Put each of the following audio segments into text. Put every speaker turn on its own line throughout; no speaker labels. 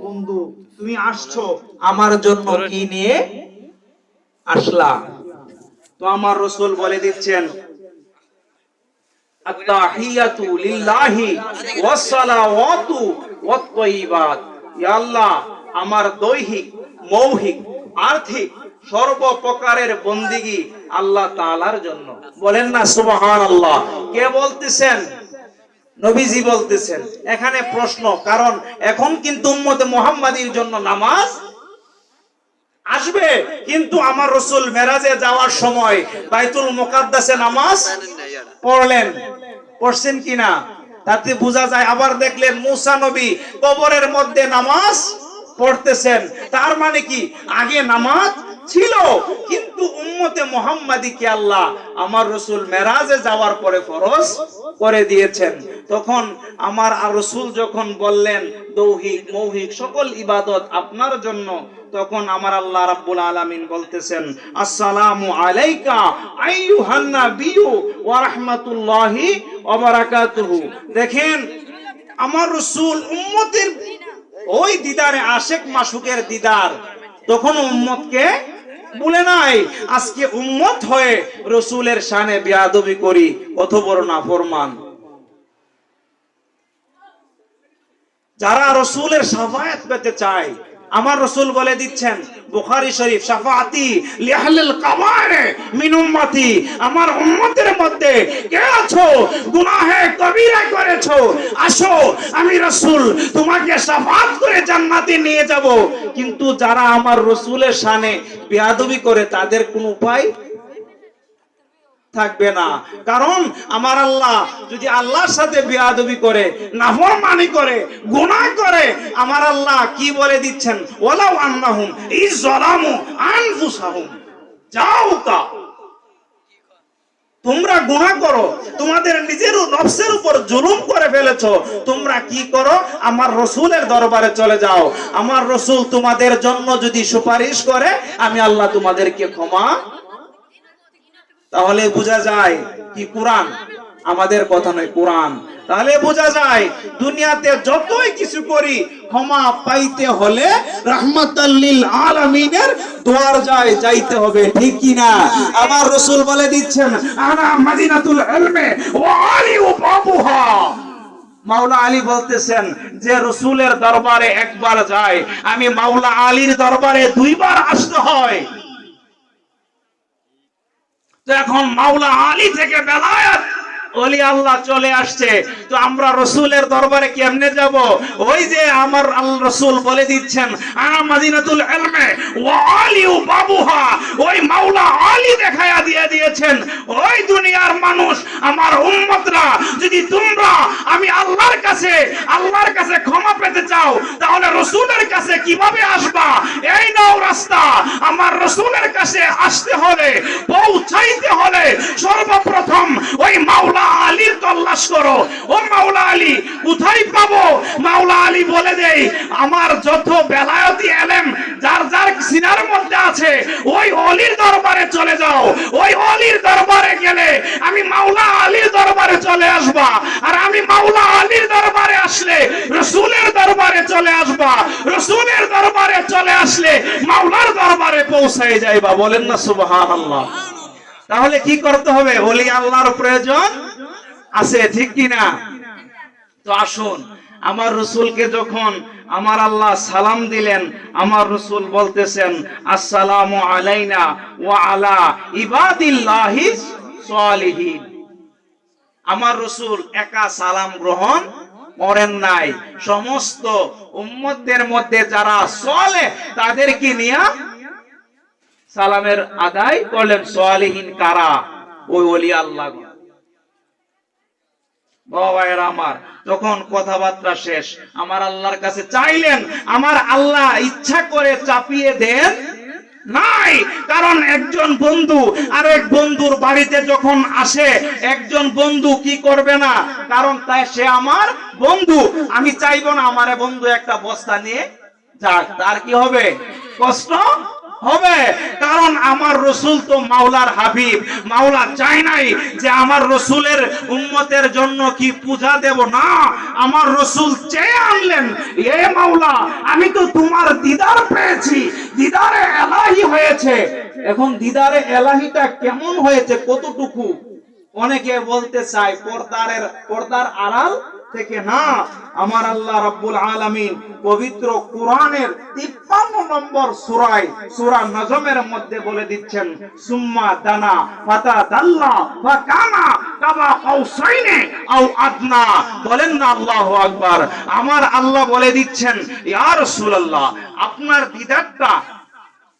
বন্ধু তুমি আসছো আমার জন্য কি নিয়ে আসলা? তো আমার রাসূল বলে দিচ্ছেন, আত-তাহিয়াতু লিল্লাহি ওয়াস সালাওয়াতু ওয়াত তাইয়িবাত। ইয়া আল্লাহ, আমার দৈহিক, মৌখিক, আর্থিক সর্ব প্রকারের বন্দেগী আল্লাহ তাআলার জন্য। বলেন না সুবহানাল্লাহ। কে বলতেছেন? নবীজি বলতেছেন। এখানে প্রশ্ন, কারণ এখন কিন্তু উম্মতে মুহাম্মাদীর জন্য নামাজ আসবে, কিন্তু আমার রাসূল মেরাজে যাওয়ার সময় বাইতুল মুকাদ্দাসে নামাজ পড়লেন, পড়ছেন কিনা তাতে বোঝা যায়। আবার দেখলেন মুসা নবী কবরের মধ্যে নামাজ পড়তেছেন। তার মানে কি আগে নামাজ ছিল, কিন্তু উম্মতে মুহাম্মাদীকে আল্লাহ আমার রাসূল মেরাজে যাওয়ার পরে ফরজ করে দিয়েছেন। তখন আমার রাসূল যখন বললেন দৈহিক, মৌখিক সকল ইবাদত আপনার জন্য, তখন আমার আল্লাহ রাব্বুল আলামিন বলতেছেন, আসসালামু আলাইকা আইয়ুহান নাবিয়্যু ওয়া রাহমাতুল্লাহি ওয়া বারাকাতুহু। দেখেন আমার রাসূল উম্মতের ওই দিদারে আশিক মাশুকের দিদার, তখন উম্মতকে বলে নাই। আজকে উম্মত হয়ে রাসূলের শানে বেয়াদবি করি, কত বড় নাফরমান। যারা রাসূলের শাফায়াত পেতে চায়, আমার রাসূল বলে দিচ্ছেন বুখারী শরীফ, শাফাআতি লিআহলিল কাবায়ের মিন উম্মতি। আমার উম্মতের মধ্যে কে আছো গুনাহে কবিরা করেছো, আসো আমি রাসূল তোমাকে শাফাআত করে জান্নাতে নিয়ে যাব। কিন্তু যারা আমার রাসূলের শানে বেয়াদবি করে তাদের কোনো উপায় থাকবে না। কারণ আমার আল্লাহ যদি আল্লাহর সাথে বেয়াদবি করে, নাফরমানি করে, গুনাহ করে, আমার আল্লাহ কি বলে দিচ্ছেন, ওয়ালাউ আন্নাহুম ইযলামু আনফুসাহুম। যাও তা তোমরা গুনাহ করো, তোমাদের নিজের নফসের উপর জুলুম করে ফেলেছো, তোমরা কি করো, আমার রাসূলের দরবারে চলে যাও। আমার রাসূল তোমাদের জন্য যদি সুপারিশ করে, আমি আল্লাহ তোমাদেরকে ক্ষমা। তাহলে বোঝা যায় কি কোরআন আমাদের কথা নয়, কোরআন। তাহলে বোঝা যায় দুনিয়াতে যতই কিছু করি ক্ষমা পাইতে হলে রাহমাতাল লিল আলামিনের দুয়ার যাইতে হবে, ঠিক কি না? আমার রাসূল বলে দিচ্ছেন, আনা মাদিনাতুল ইলমি ওয়া আলী বাবুহা। মাওলা আলী বলতেছেন যে রাসূলের দরবারে একবার যায়, আমি মাওলা আলীর দরবারে দুইবার আসতে হয়। তো এখন মাওলা আলী থেকে বেলায়েত ওলি আল্লাহ চলে আসছে, তো আমরা রাসূলের দরবারে কেমনে যাব? ওই যে আমার আল্লাহ রাসূল বলে দিচ্ছেন, আনা মাদিনাতুল ইলমি ওয়া আলী বাবুহা। ওই মাওলা আলী দেখায়া দিয়ে দিয়েছেন, ওই দুনিয়ার মানুষ আমার উম্মতরা, যদি তোমরা আমি আল্লাহর কাছে ক্ষমা পেতে চাও, তাহলে রাসূলের কাছে কিভাবে আসবা? এই নাও রাস্তা। আমার রাসূলের কাছে আসতে হলে, পৌঁছাইতে হলে সর্বপ্রথম ওই মাওলা আলীর তল্লাশ করো। ও মাওলা আলী কোথায় পাবো? মাওলা আলী বলে দেই, আমার যত বেলায়েতি ইলম যার যার সিনার মধ্যে আছে, ওই ওলির দরবারে চলে যাও। ওই ওলির দরবারে গেলে আমি মাওলা আলীর দরবারে চলে আসবা, আর আমি মাওলা আলীর দরবারে আসলে রাসূলের দরবারে চলে আসবা। রাসূলের দরবারে চলে আসলে মাওলার দরবারে পৌঁছায় যাইবা। বলেন না সুবহানাল্লাহ। তাহলে কি করতে হবে? ওলি আল্লাহর প্রয়োজন আছে, ঠিক কি না? তো আসুন, আমার রাসূলকে যখন আমার আল্লাহ সালাম দিলেন, আমার রাসূল বলতেছেন, আসসালামু আলাইনা ওয়া আলা ইবাদিল্লাহিস সালিহিন। আমার রাসূল একা সালাম গ্রহণ করেন নাই, সমস্ত উম্মতদের মধ্যে যারা সালেহ তাদেরকে নিয়ে সালামের আদায় করলেন। সালিহিন কারা? ওই ওলি আল্লাহ। বাবায়েরা আমার, তখন কথাবার্তা শেষ, আমার আল্লাহর কাছে চাইলেন, আমার আল্লাহ ইচ্ছা করে চাপিয়ে দেন নাই। কারণ একজন বন্ধু আরেক বন্ধুর বাড়িতে যখন আসে, একজন বন্ধু কি করবে না, কারণ তাই সে আমার বন্ধু, আমি চাইবো না আমার বন্ধু একটা বস্তা নিয়ে যাক, তার কি হবে? কষ্ট হবে, কারণ আমার রসুল তো মাওলার হাবিব। মাওলা চায় নাই যে আমার রসুলের উম্মতের জন্য কি পূজা দেব, না, আমার রসুল চেয়ে আনলেন, এ মাওলা আমি তো তোমার দিদার পেয়েছি, দিদারে এলাহি হয়েছে। এখন দিদারে এলাহিটা কেমন হয়েছে, কতটুকু? অনেকে বলতে চায় পর্দার আড়াল থেকে, না, আমার আল্লাহ রাব্বুল আলামিন পবিত্র কোরআনের 53 নম্বর সূরা নজমের মধ্যে বলে দিচ্ছেন, সুম্মা দানা ফাতাদাল্লা ফাকানা কাবা কাউসাইনি আও আদনা। বলেন না আল্লাহু আকবার। আমার আল্লাহ বলে দিচ্ছেন, ইয়া রাসূলুল্লাহ, আপনার দিদারটা,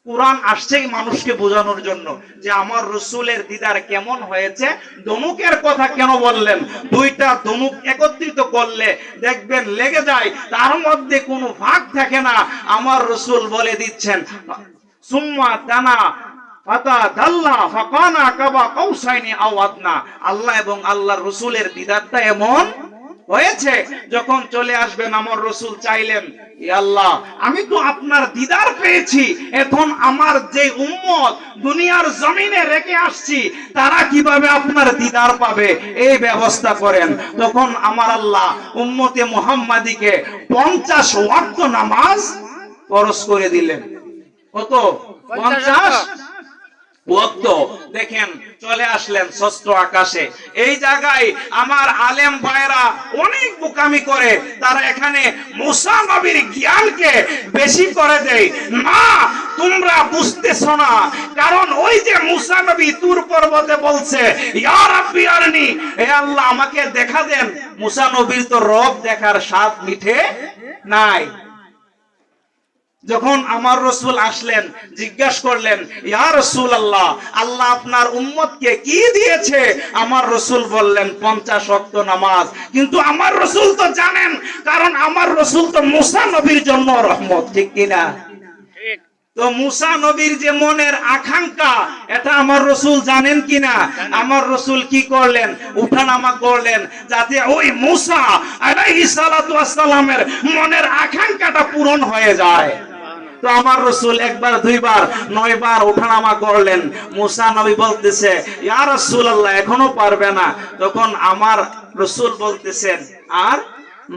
কোরআন আসছে মানুষকে বোঝানোর জন্য যে আমার রসুলের দিদার কেমন হয়েছে। দমুকের কথা কেন বললেন? দুইটা দমুক একত্রিত করলে দেখবেন লেগে যায়, তার মধ্যে কোনো ভাগ থাকে না। আমার রসুল বলে দিচ্ছেন, সুম্মা দানা ফাতাদাল্লা ফাকানা কাবা কাউসাইনি আও আদনা। আল্লাহ এবং আল্লাহর রসুলের দিদারটা এমন হয়েছে, যখন চলে আসবেন আমার রসুল চাইলেন, ইয়া আল্লাহ আমি তো আপনার দিদার পেয়েছি, এখন আমার যে উম্মত দুনিয়ার জমিনে রেখে আসছি তারা কিভাবে আপনার দিদার পাবে, এই ব্যবস্থা করেন। তখন আমার আল্লাহ উম্মতে মুহাম্মাদিকে 50 ওয়াক্ত নামাজ ফরজ করে দিলেন। কত? 50 ওয়াক্ত। দেখেন চলে আসলেন ষষ্ঠ আকাশে। এই জায়গায় আমার আলেম ভাইরা অনেক বোকামি করে, তারা এখানে মুসা নবীর জ্ঞানকে বেশি করে দেয়। না, তোমরা বুঝতেছো না, কারণ ওই যে মুসা নবী তুর পর্বতে বলছে, ইয়া রাব্বি আরনি, হে আল্লাহ আমাকে দেখা দেন। মুসা নবীর তো রব দেখার স্বাদ মিঠে নাই। যখন আমার রসুল আসলেন, জিজ্ঞাসা করলেন, ইয়া রাসূলুল্লাহ, আল্লাহ আপনার উম্মতকে কি দিয়েছে? আমার রসুল বললেন 50 ওয়াক্ত নামাজ। কিন্তু আমার রসুল তো জানেন, কারণ আমার রসুল তো মুসা নবীর জন্য রহমত, ঠিক কিনা? তো মুসা নবীর যে মনের আকাঙ্ক্ষা, এটা আমার রসুল জানেন কিনা? আমার রসুল কি করলেন? উঠানামা করলেন, যাতে ওই মুসা আলাইহিস সালাতু ওয়াস সালামের মনের আকাঙ্ক্ষাটা পূরণ হয়ে যায়। তো আমার রসুল একবার, দুইবার, 9 বার ওঠানামা করলেন। মুসা নবী বলতেছে, ইয়া রাসূলুল্লাহ এখনো পারবে না। তখন আমার রসুল বলতেছেন, আর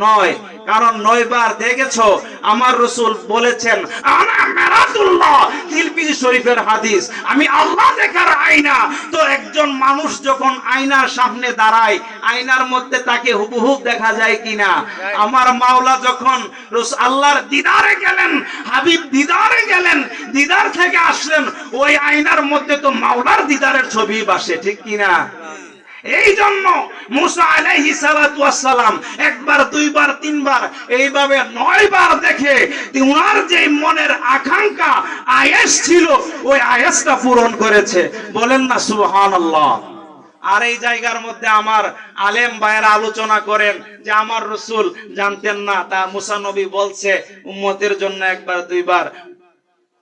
9, কারণ 9 বার দেখেছো আমার রসুল বলেছেন, আনা মিরাতুল্লাহ, তিরমিজি শরীফের হাদিস, আমি আল্লাহ দেখার আয়না। তো একজন মানুষ যখন আয়নার সামনে দাঁড়ায়, আয়নার মধ্যে তাকে হুবহু দেখা যায় কিনা? আমার মাওলা যখন আল্লাহর দিদারে গেলেন, হাবিব দিদারে গেলেন, দিদার থেকে আসলেন, ওই আয়নার মধ্যে তো মাওলার দিদারের ছবি ভাসে, ঠিক কিনা? এই জন্য মুসা আলাইহিস সালাতু ওয়াস সালাম একবার, দুইবার, 3 বার, এইভাবে 9 বার দেখে উনার যে মনের আকাঙ্ক্ষা আয়েশ ছিল, ওই আয়েশটা পূরণ করেছে। বলেন না সুবহানাল্লাহ। আর এই জায়গার মধ্যে আমার আলেম ভাইয়েরা আলোচনা করেন যে আমার রসুল জানতেন না, তা মুসা নবী বলছে উম্মতের জন্য একবার, দুইবার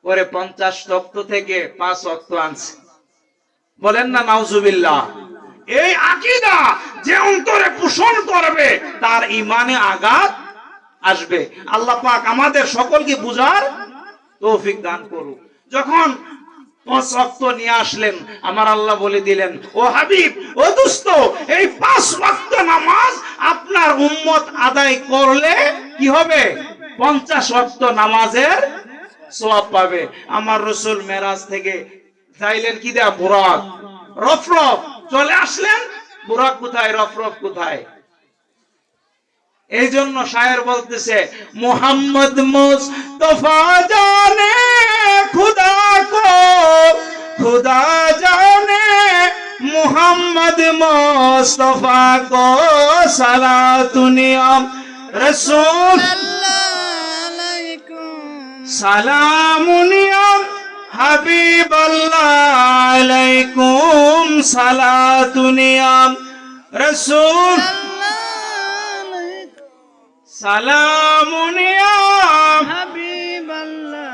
করে 50 ওয়াক্ত থেকে 5 ওয়াক্ত আনছে। বলেন না নাউজুবিল্লাহ। এই আকীদা যে অন্তরে পোষণ করবে, তার ঈমানে আঘাত আসবে। আল্লাহ পাক আমাদের সকলকে বুঝার তৌফিক দান করুক। যখন 5 ওয়াক্ত নিয়ে আসলেন, আমার আল্লাহ বলে দিলেন, ও হাবিব, ও দোস্ত, এই 5 ওয়াক্ত নামাজ আপনার উম্মত আদায় করলে কি হবে? 50 ওয়াক্ত নামাজের সওয়াব পাবে। আমার রাসূল মেরাজ থেকে চাইলেন কি দেয়া? বুরাক, রফরফ। চলে আসলেন, বুরাক কোথায়, রফরফ কোথায়? এই জন্য শায়ের বলতেছে, মুহাম্মদ মুস্তাফা জানে খুদা কো, খুদা জানে মুহাম্মদ মুস্তাফা কো, সালাতুনিয়াম রাসূল সালামুনিয়াম হাবিবাল্লাহ আলাইকুম সালাতুনিয়াম রাসূল সালামুনিয়াম হাবিবাল্লাহ।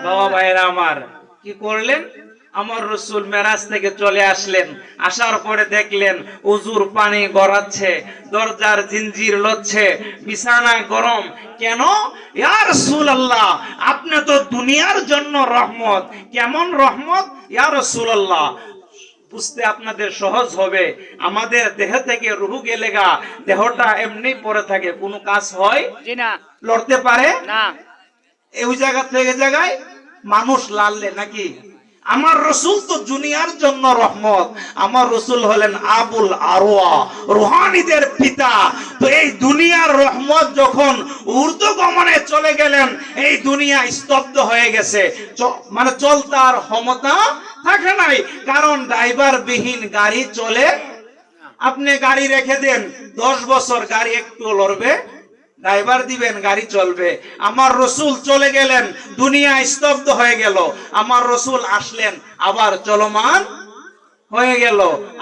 বাবা ভাইরা আমার কি করলেন? আমার রসুল মেরাজ থেকে চলে আসলেন, আসার পরে দেখলেন উজুর পানি গড়াচ্ছে, দরজার জিনজির লচ্ছে, বিছানা গরম। কেন? ইয়া রাসূলুল্লাহ, আপনি তো দুনিয়ার জন্য রহমত। কেমন রহমত ইয়া রাসূলুল্লাহ? বুঝতে আপনাদের সহজ হবে। আমাদের দেহ থেকে রূহ গেলে গা, দেহটা এমনি পড়ে থাকে, কোনো কাজ হয়
না,
লড়তে পারে
না।
এই জায়গা থেকে জায়গায় মানুষ লাললে নাকি? আমার রসুল তো দুনিয়ার জন্য রহমত। আমার রসুল হলেন আবুল আরওয়া, রুহানীদের পিতা। তো এই দুনিয়ার রহমত যখন ঊর্ধ্বগমনে চলে গেলেন, এই দুনিয়া স্তব্ধ হয়ে গেছে, মানে চলতার ক্ষমতা থাকে নাই। কারণ ড্রাইভার বিহীন গাড়ি চলে। আপনি গাড়ি রেখে দেন, 10 বছর গাড়ি একটু লড়বে, ড্রাইভার দিবেন, গাড়ি চলবে। আমার রসুল চলে গেলেন, দুনিয়া স্তব্ধ হয়ে গেল। আমার রসুল আসলেন, আবার চলমান হয়ে গেল।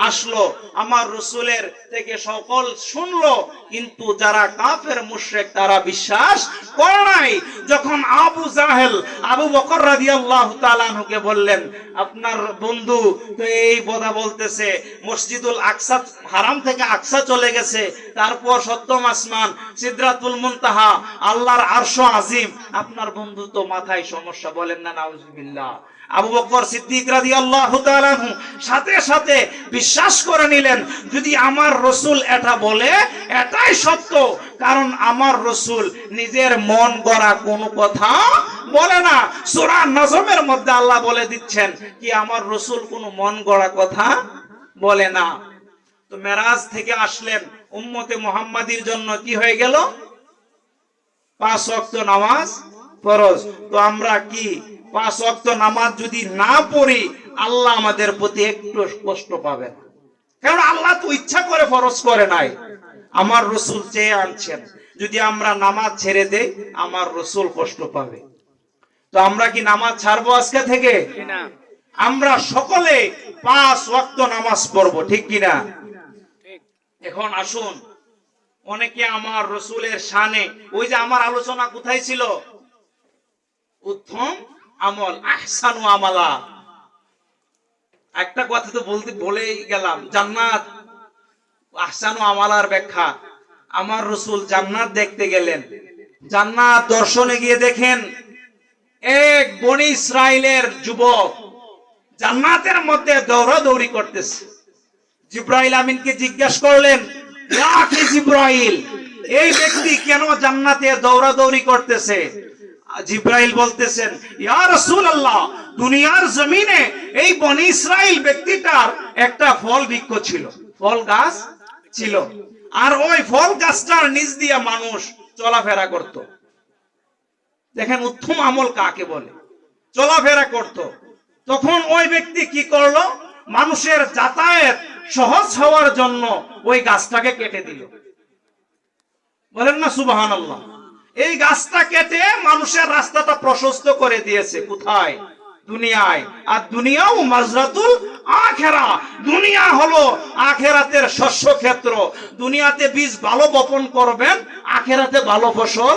আসলো, আমার রসুলের থেকে সকল শুনলো, কিন্তু যারা কাফের মুশরিক তারা বিশ্বাস করে নাই। যখন আবু জাহেল আবু বকর রাদিয়াল্লাহু তাআলা আনহুকে বললেন, আপনার বন্ধু তো এই কথা বলতেছে, মসজিদুল আকসা হারাম থেকে আকসা চলে গেছে, তারপর সপ্তম আসমান, সিদরাতুল মুনতাহা, আল্লাহর আরশ আজিম, আপনার বন্ধু তো মাথায় সমস্যা, বলেন না নাউজুবিল্লাহ। আবু বকর সিদ্দিক রাদিয়াল্লাহু তাআলা আনহু সাথে সাথে বিশ্বাস করে নিলেন, যদি আমার রসুল এটা বলে এটাই সত্য। কারণ আমার রসুল নিজের মন গড়া কোনো কথা বলে না। সূরা নজমের মধ্যে আল্লাহ বলে দিচ্ছেন কি আমার রসুল কোনো মন গড়া কথা বলে না। তো মেরাজ থেকে আসলেন, উম্মতে মুহাম্মাদির জন্য কি হয়ে গেল? 5 ওয়াক্ত নামাজ ফরজ। তো আমরা কি 5 ওয়াক্ত নামাজ যদি না পড়ি, আল্লাহ আমাদের প্রতি একটু কষ্ট পাবেন? কারণ আল্লাহ তো ইচ্ছা করে ফরজ করে নাই, আমার রসুল চেয়ে আনছেন। যদি আমরা নামাজ ছেড়ে দেই, আমার রসুল কষ্ট পাবে। তো আমরা কি নামাজ ছাড়বো আজকে থেকে?
না।
আমরা সকলে 5 ওয়াক্ত নামাজ পড়বো, ঠিক কিনা?
ঠিক।
এখন আসুন, অনেকে আমার রসুলের শানে, ওই যে আমার আলোচনা কোথায় ছিল? উত্তম আমল, আহসানু আমালা। একটা কথা তো বলেই গেলাম, জান্নাত, আহসানু আমালার ব্যাখ্যা। আমার রসুল জান্নাত দেখতে গেলেন, জান্নাত দর্শনে গিয়ে দেখেন এক বনি ইসরাইলের যুবক জান্নাতের মধ্যে দৌড়াদৌড়ি করতেছে। জিব্রাইল আমিনকে জিজ্ঞাসা করলেন, ইয়া আখি জিব্রাইল, এই ব্যক্তি কেন জান্নাতে দৌড়াদৌড়ি করতেছে? জিব্রাইল বলতেছেন, ইয়া রাসূলুল্লাহ, দুনিয়ার জমিনে এই বনি ইসরাইল ব্যক্তিটার একটা ফল বৃক্ষ ছিল, ফল গাছ ছিল, আর ওই ফল গাছটার নিচ দিয়ে মানুষ চলাফেরা করত। দেখেন উত্তম আমল কাকে বলে, চলাফেরা করত। তখন ওই ব্যক্তি কি করলো? মানুষের যাতায়াত সহজ হওয়ার জন্য ওই গাছটাকে কেটে দিল। বলেন না সুবহানাল্লাহ। এই গাছটা কেটে মানুষের রাস্তাটা প্রশস্ত করে দিয়েছে। কোথায়? দুনিয়ায়। আর দুনিয়াও মাজরাতুল আখিরা, দুনিয়া হলো আখিরাতের শস্য ক্ষেত্র। দুনিয়াতে বীজ ভালো বপন করবেন, আখিরাতে ভালো ফসল